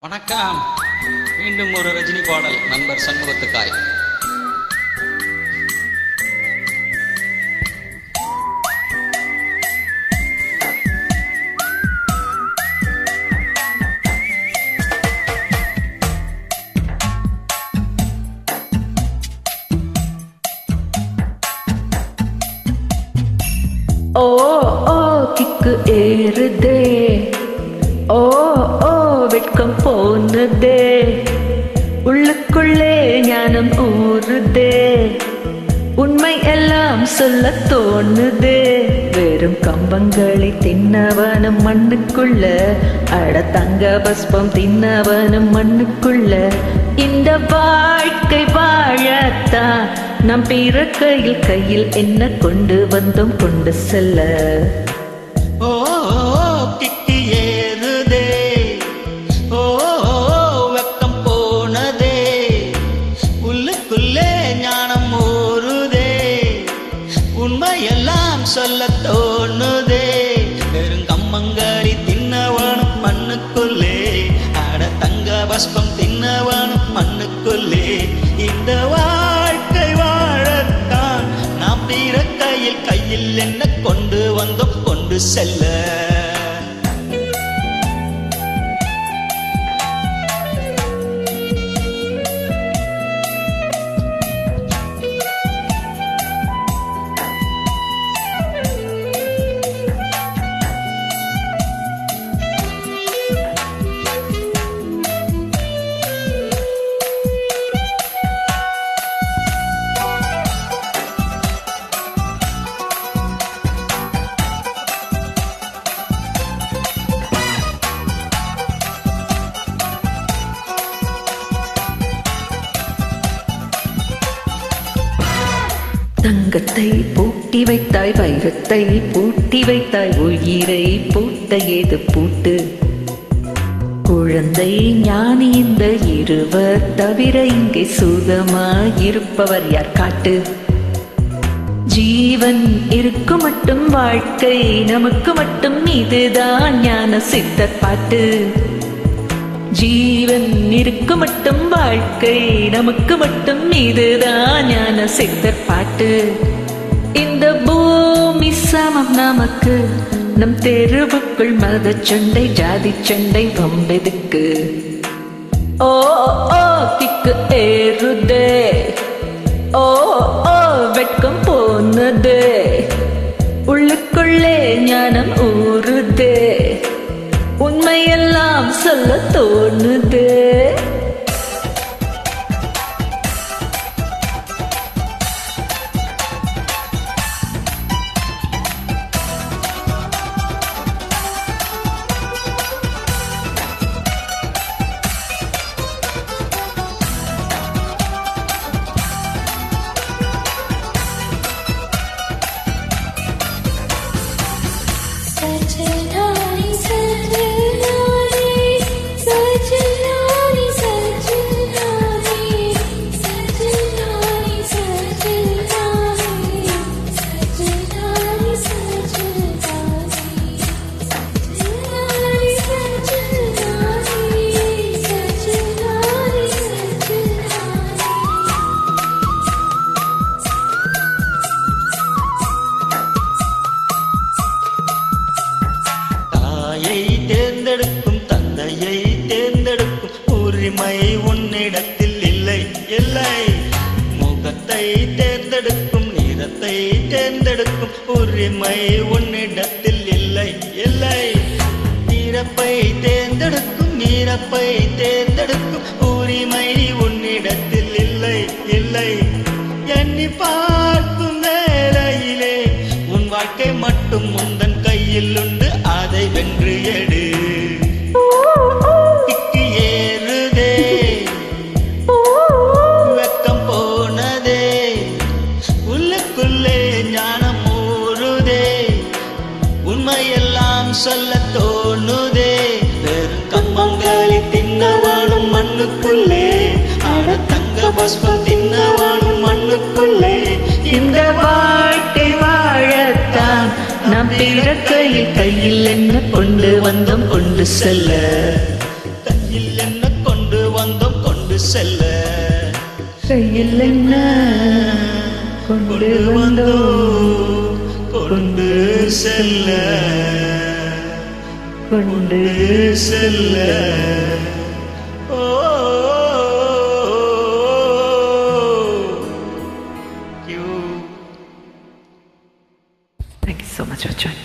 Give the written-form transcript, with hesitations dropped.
வணக்கம். மீண்டும் ஒரு ரஜினி பாடல் நண்பர் சண்முகத்துக்காய். ஓ ஓ கிக்கு ஏறுதே, ஓ ஓ வெட்கம் போனதே, உள்ளுக்குள்ளே ஞானம் ஊறுதே, உண்மை எல்லாம் சொல்ல தோணுதே. வெறும் கம்பங்களை தின்னவனும் மண்ணுக்குள்ள, அட தங்க பஸ்பம் தின்னவனும் மண்ணுக்குள்ள. இந்த வாழ்க்கை வாழத்தான் நம் பிறக்கையில் கையில் என்ன கொண்டு வந்தோம் கொண்டு செல்ல. ஓ கிக்கு ஏறுதே, ஓ வெக்கம் போனதே, உள்ளுக்குள்ளே ஞானம் ஊறுதே, உண்மையெல்லாம் சொல்ல தோணுதே. பெருங்கம்மங்கரி தின்னவனும் மண்ணுக்குள்ளே, அட தங்க பஸ்பம் தின்னவனும் மண்ணுக்குள்ளே. இந்த வாழ்க்கை வாழத்தான் நாம் பிறக்கையில் கையில் என்ன கொண்டு வந்தோம் கொண்டு செல்ல. தங்கத்தை பூட்டி வைத்தாய், வைரத்தை பூட்டி வைத்தாய், உயிரை பூட்ட ஏது பூட்டு. குழந்தை ஞானி இந்த இருவர் தவிர இங்கே சுகமாயிருப்பவர் யார் காட்டு. ஜீவன் இருக்கும் மட்டும் வாழ்க்கை நமக்கு மட்டும், இதுதான் ஞான சித்தர் பாட்டு. ஜீவன் இருக்கும் மட்டும் வாழ்க்கை நமக்கு மட்டும், இதுதான் ஞான சித்தர் பாட்டு. இந்த பூமி சமம் நமக்கு, நம் தெருவுக்குள் மத சண்டை ஜாதி சண்டை வம்பெதுக்கு. ஓ ஓ கிக்கு ஏறுதே, ஓ ஓ வெட்கம் போனதே, உள்ளுக்குள்ளே ஞானம் ஊறுதே, உண்மையெல்லாம் சொல்ல தோணுதே. தேர்ந்தெடுக்கும் தந்தையை தேர்ந்தெடுக்கும் உரிமை உன்னிடத்தில் இல்லை இல்லை. முகத்தை தேர்ந்தெடுக்கும் நிறத்தை தேர்ந்தெடுக்கும் உரிமை உன்னிடத்தில் இல்லை இல்லை. நிறப்பை தேர்ந்தெடுக்கும் நிறப்பை தேர்ந்தெடுக்கும் உரிமை உன்னிடத்தில் இல்லை இல்லை. எண்ணி பார்க்கும் வேளையிலே உன் வாழ்க்கை மட்டும் உந்தன் கையில் உண்டு, அதை வென்று எடு. கிக்கு ஏறுதே, வெக்கம் போனதே, உள்ளுக்குள்ளே ஞானம் ஊறுதே, உண்மையெல்லாம் சொல்ல தோணுதே. வெறும் கம்பங்களை தின்னவானும் மண்ணுக்குள்ளே, அட தங்க பஸ்பம் தின்னவானும் மண்ணுக்குள்ளே. இந்த வாழ்க்கை வாழத்தான் நாம் பிறக்கையில் கையில் என்ன கொண்டு வந்தோம் கொண்டு செல்ல. கையில் என்ன செல்ல கையில் என்ன கொண்டு வந்தோ கொண்டு செல்ல கொண்டு செல்ல ஓ Thank you so much for joining.